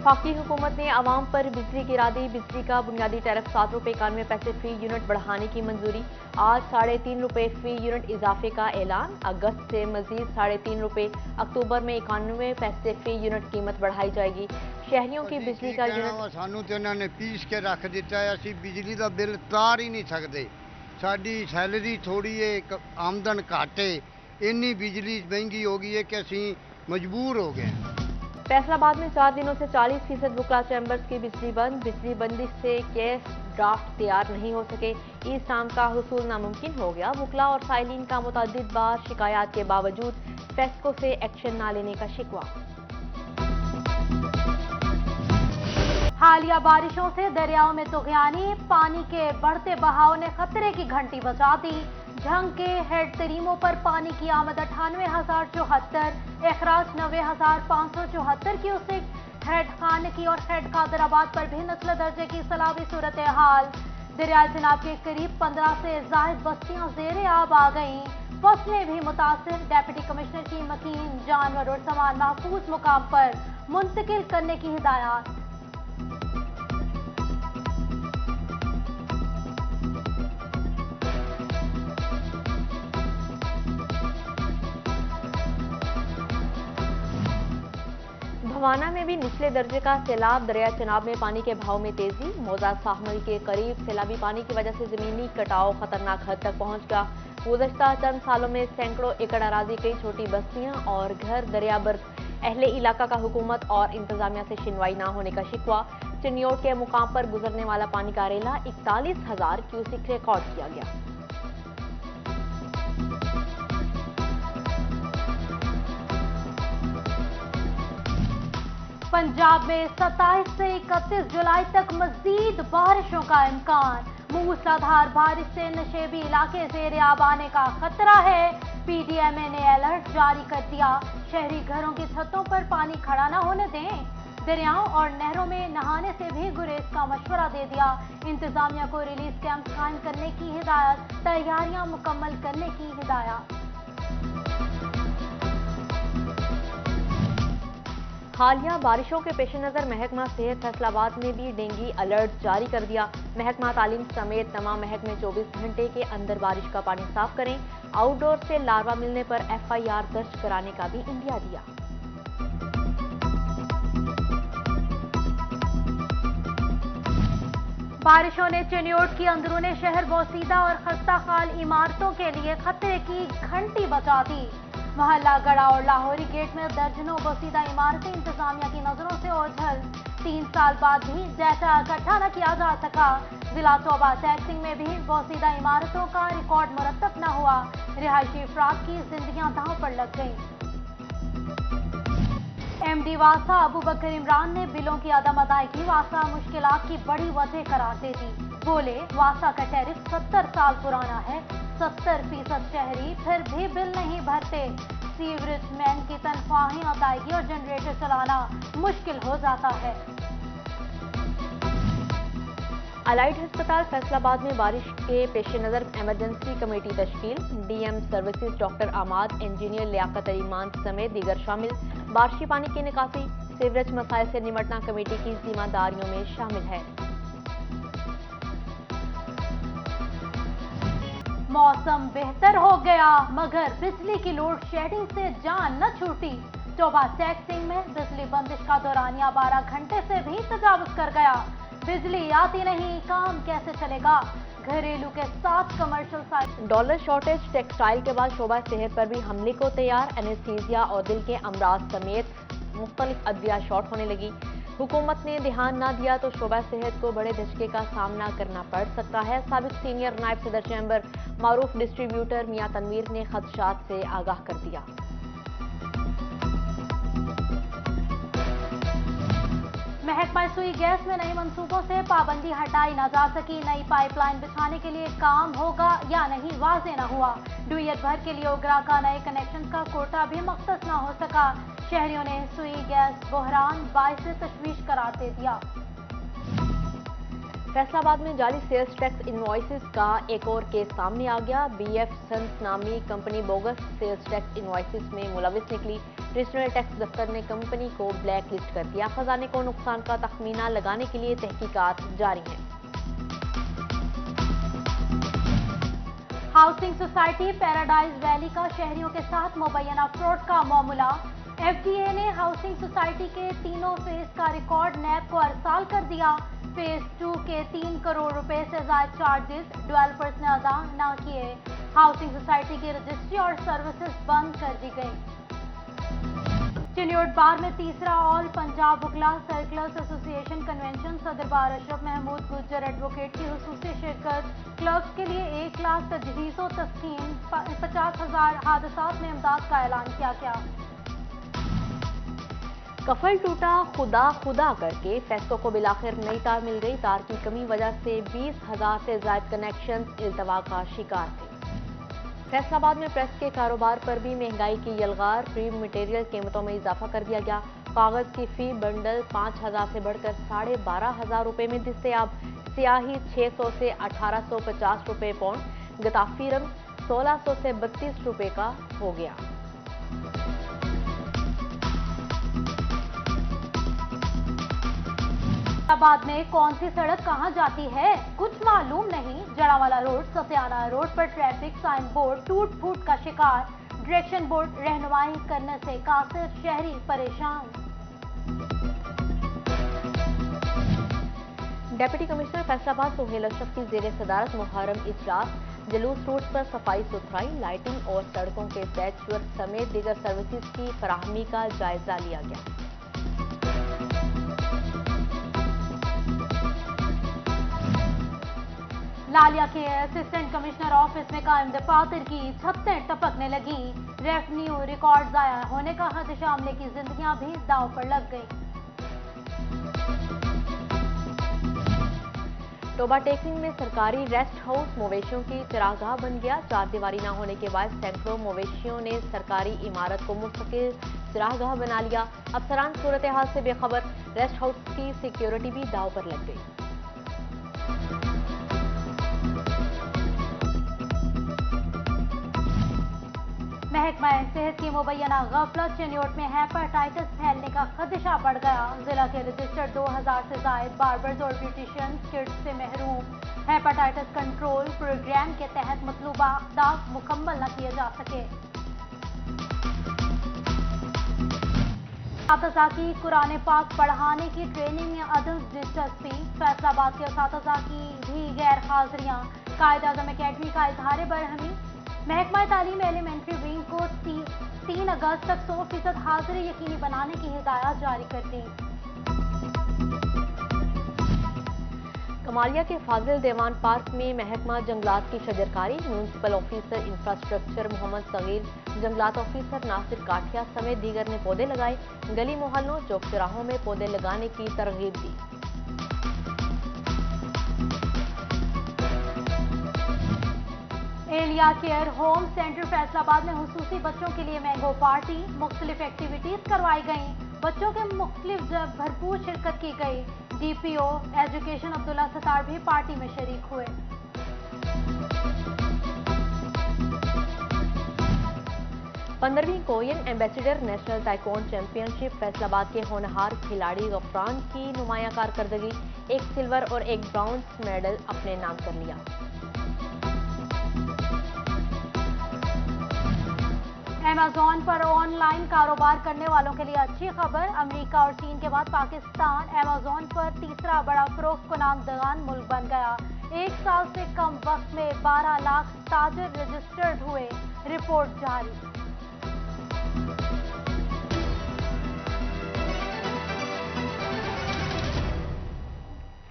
वफाकी हुकूमत ने आवाम पर बिजली गिरा दी। बिजली का बुनियादी टैरिफ ₹7.91 फी यूनिट बढ़ाने की मंजूरी। आज ₹3.5 फी यूनिट इजाफे का ऐलान। अगस्त से मजीद ₹3.5। अक्टूबर में 91 पैसे फी यूनिट कीमत बढ़ाई जाएगी। शहरियों की बिजली का यूनिट सानू तो इन्होंने पीस के रख दिता है। असी बिजली का बिल तार ही नहीं सकते। साडी सैलरी थोड़ी है, आमदन घट है, इन्नी बिजली महंगी हो गई है कि असी मजबूर हो गए हैं। फैसलाबाद में 4 दिनों से 40% बुकला चैम्बर्स की बिजली बंद। बिजली बंदिश से कैश ड्राफ्ट तैयार नहीं हो सके। ई स्टाम्प का हुसूल नामुमकिन हो गया। बुकला और साइलिन का मुतअद्दिद बार शिकायत के बावजूद फेस्को से एक्शन न लेने का शिकवा। हालिया बारिशों से दरियाओं में तुगयानी। पानी के बढ़ते बहाव ने खतरे की घंटी बजा दी। झंग के हेड तरीमों पर पानी की आमद 98,074, अखराज 90,574 क्यूसेक। हेड खानकी और हेड कादराबाद पर भी नस्ल दर्जे की सैलाबी सूरत हाल। दरियाए जनाब के करीब 15 से जायद बस्तियां ज़ेरे आब आ गईं। फसलें भी मुतासिर। डेप्यूटी कमिश्नर की मकीन जानवर और सामान महफूज मुकाम पर मुंतकिल करने की हिदायत। भवाना में भी निचले दर्जे का सैलाब। दरिया चनाब में पानी के बहाव में तेजी। मौजा साहमल के करीब सैलाबी पानी की वजह से जमीनी कटाव खतरनाक हद तक पहुंच गया। गुज़श्ता चंद सालों में सैकड़ों एकड़ अराजी, कई छोटी बस्तियां और घर दरियाबर। अहले इलाका का हुकूमत और इंतजामिया से शिनवाई ना होने का शिकवा। चिन्योट के मुकाम पर गुजरने वाला पानी का रेला 41,000 क्यूसिक रिकॉर्ड किया गया। पंजाब में 27 से 31 जुलाई तक मजीद बारिशों का इम्कान। मूसलाधार बारिश से नशेबी इलाके ज़ेरे आब आने का खतरा है। पीडीएमए ने अलर्ट जारी कर दिया। शहरी घरों की छतों पर पानी खड़ा न होने दें। दरियाओं और नहरों में नहाने से भी गुरेज का मशवरा दे दिया। इंतजामिया को रिलीफ कैंप कायम करने की हिदायत। तैयारियां मुकम्मल करने की हिदायत। हालिया बारिशों के पेश नज़र महकमा सेहत फैसलाबाद ने भी डेंगू अलर्ट जारी कर दिया। महकमा तालीम समेत तमाम महकमे 24 घंटे के अंदर बारिश का पानी साफ करें। आउटडोर से लार्वा मिलने पर FIR दर्ज कराने का भी इंदिया दिया। बारिशों ने चिन्योट की अंदरूनी शहर बोसीदा और खस्ता खाल इमारतों के लिए खतरे की घंटी बजा दी। मोहल्ला गड़ा और लाहौरी गेट में दर्जनों बोसीदा इमारतें इंतजामिया की नजरों से ओझल। 3 साल बाद भी डाटा इकट्ठा न किया जा सका। जिला तौबा टैक्सिंग में भी बोसीदा इमारतों का रिकॉर्ड मुरतब न हुआ। रिहायशी अफराद की जिंदगियां दांव पर लग गईं। MD वासा अबू बकर इमरान ने बिलों की अदम अदायगी वासा मुश्किलात की बड़ी वजह करार दे दी। बोले, वासा का टैरिफ 70 साल पुराना है। 70% शहरी फिर भी बिल नहीं भरते। सीवरेज मैन की तनख्वाहें अदायगी और जनरेटर चलाना मुश्किल हो जाता है। अलाइड अस्पताल फैसलाबाद में बारिश के पेश नज़र इमरजेंसी कमेटी तश्कील। DM services doctor Amad, engineer Liaquat Ali Maan समेत दीगर शामिल। बारिशी पानी की निकासी, सीवरेज मसाइल से निमटना कमेटी की जिम्मेदारियों में शामिल है। मौसम बेहतर हो गया मगर बिजली की लोड शेडिंग से जान न छूटी। चौबा टैक्सिंग में बिजली बंदिश का दौरानिया 12 घंटे से भी तजावुज कर गया। बिजली आती नहीं, काम कैसे चलेगा। घरेलू के साथ commercial site. Dollar shortage, textile के बाद शोबा सेहत पर भी हमले को तैयार। एनेस्थीसिया और दिल के अमराज समेत मुख्तलिफ अद्विया शॉर्ट होने लगी। हुकूमत ने ध्यान न दिया तो शोबा सेहत को बड़े धचके का सामना करना पड़ सकता है। साबिक सीनियर नायब सदर चैम्बर मारूफ डिस्ट्रीब्यूटर मियां तनवीर ने खदशात से आगाह कर दिया। महकमा सुई गैस में नए मंसूबों से पाबंदी हटाई न जा सकी। नई पाइपलाइन बिछाने के लिए काम होगा या नहीं वाज़ेह न हुआ। ड्यूयट भर के लिए ओगरा का नए कनेक्शन का कोटा भी मख्तस न हो सका। शहरियों ने सुई गैस बहरान बाइस तशवीश करार दे दिया। फैसलाबाद में जाली सेल्स टैक्स इनवॉइसेस का एक और केस सामने आ गया। BF सन्स नामी company bogus sales tax invoices में मुलविस निकली। रीजनल टैक्स दफ्तर ने कंपनी को ब्लैक लिस्ट कर दिया। खजाने को नुकसान का तखमीना लगाने के लिए तहकीकात जारी है। हाउसिंग सोसाइटी पैराडाइज वैली का शहरियों के साथ मुबैना फ्रॉड का मामला। FDA ने हाउसिंग सोसाइटी के तीनों फेज का रिकॉर्ड नैब को अरसाल कर दिया। फेज 2 के 3 करोड़ रुपए से ज्यादा चार्जेस डेवलपर्स ने अदा न किए। हाउसिंग सोसाइटी की रजिस्ट्री और सर्विसेज बंद कर दी गई। चिन्योट बार में तीसरा ऑल पंजाब वकला सर्कलर्स एसोसिएशन कन्वेंशन सदर बार अशरफ महमूद गुज्जर एडवोकेट की हुसूसी शिरकत। क्लब्स के लिए 1 लाख तजहीज़ो तस्कीन 50,000 हादसात में इमदाद का ऐलान किया गया। कफल टूटा खुदा खुदा करके फैसलों को बिलाखिर नई तार मिल गई। तार की कमी वजह से 20,000 से ज्यादा कनेक्शन इल्तवा का शिकार थे। फैसलाबाद में प्रेस के कारोबार पर भी महंगाई की यलगार। प्री मटेरियल कीमतों में इजाफा कर दिया गया। कागज की फी बंडल 5,000 से बढ़कर 12,500 रुपए में दस्तयाब। स्याही 600 से 1,850 रुपए पाउंड। गताफी रंग 1,600 से 32 रुपए का हो गया। फैसलाबाद में कौन सी सड़क कहां जाती है कुछ मालूम नहीं। जड़ावाला रोड सत्याना रोड पर ट्रैफिक साइन बोर्ड टूट फूट का शिकार। डायरेक्शन बोर्ड रहनुमाई करने से कासिर शहरी परेशान। डिप्टी कमिश्नर फैसलाबाद सोहेल अशरफ की जेर सदारत मुहर्रम इजलास। जलूस रोड पर सफाई सुथराई लाइटिंग और सड़कों के पैच वर्क समेत दीगर सर्विसेज की फराहमी का जायजा लिया गया। लालिया के असिस्टेंट कमिश्नर ऑफिस में कायम दफातर की छतें टपकने लगी। रेवेन्यू रिकॉर्ड जाया होने का खदशा। अमले की जिंदगियां भी दांव पर लग गई। टोबा टेकनिंग में सरकारी रेस्ट हाउस मवेशियों की चरागाह बन गया। 4 दीवारी न होने के बाद सैकड़ों मवेशियों ने सरकारी इमारत को मुस्तकिल चरागाह बना लिया। अफसरान सूरत हाल से बेखबर। रेस्ट हाउस की सिक्योरिटी भी दांव पर लग गई। महकमा सेहत की मुबैना गफलत। चिन्योट में हेपेटाइटिस फैलने का खदशा बढ़ गया। जिला के रजिस्टर्ड 2,000 से जायद बार्बर्स और ब्यूटिशियंस किट्स से महरूम। हेपेटाइटिस कंट्रोल प्रोग्राम के तहत मतलूबा अहदाफ मुकम्मल न किए जा सके। असातिज़ा की कुरान पाक पढ़ाने की ट्रेनिंग में अदल दिलचस्पी। फैसलाबाद के असातिज़ा की भी गैर हाजिरियां। कायद आज़म अकेडमी का इजहार बरहमी। महकमा तालीम एलिमेंट्री विंग को 3 अगस्त तक 100% हाजिरी यकीनी बनाने की हिदायत जारी कर दी। कमालिया के फाजिल देवान पार्क में महकमा जंगलात की शजरकारी। Municipal officer infrastructure Mohammad Sagheer, जंगलात ऑफिसर नासिर काठिया समेत दीगर ने पौधे लगाए। गली मोहल्लों चौक चौराहों में पौधे लगाने की तरगीब दी। Aliya care home centre Faisalabad में हुसूसी बच्चों के लिए मैंगो पार्टी। मुख्तलिफ एक्टिविटीज करवाई गई। बच्चों के मुख्तलिफ भरपूर शिरकत की गई। DPO एजुकेशन अब्दुल्ला सतार भी पार्टी में शरीक हुए। 15वीं Korean ambassador national taekwondo championship Faisalabad के होनहार खिलाड़ी गफरान की नुमाया कारकर्दगी। 1 सिल्वर और 1 ब्रॉन्ज मेडल अपने नाम कर लिया। अमेज़न पर ऑनलाइन कारोबार करने वालों के लिए अच्छी खबर। अमेरिका और चीन के बाद पाकिस्तान अमेज़न पर तीसरा बड़ा फरोख्त कुनांदगान मुल्क बन गया। 1 साल से कम वक्त में 12 लाख ताजिर रजिस्टर्ड हुए। रिपोर्ट जारी।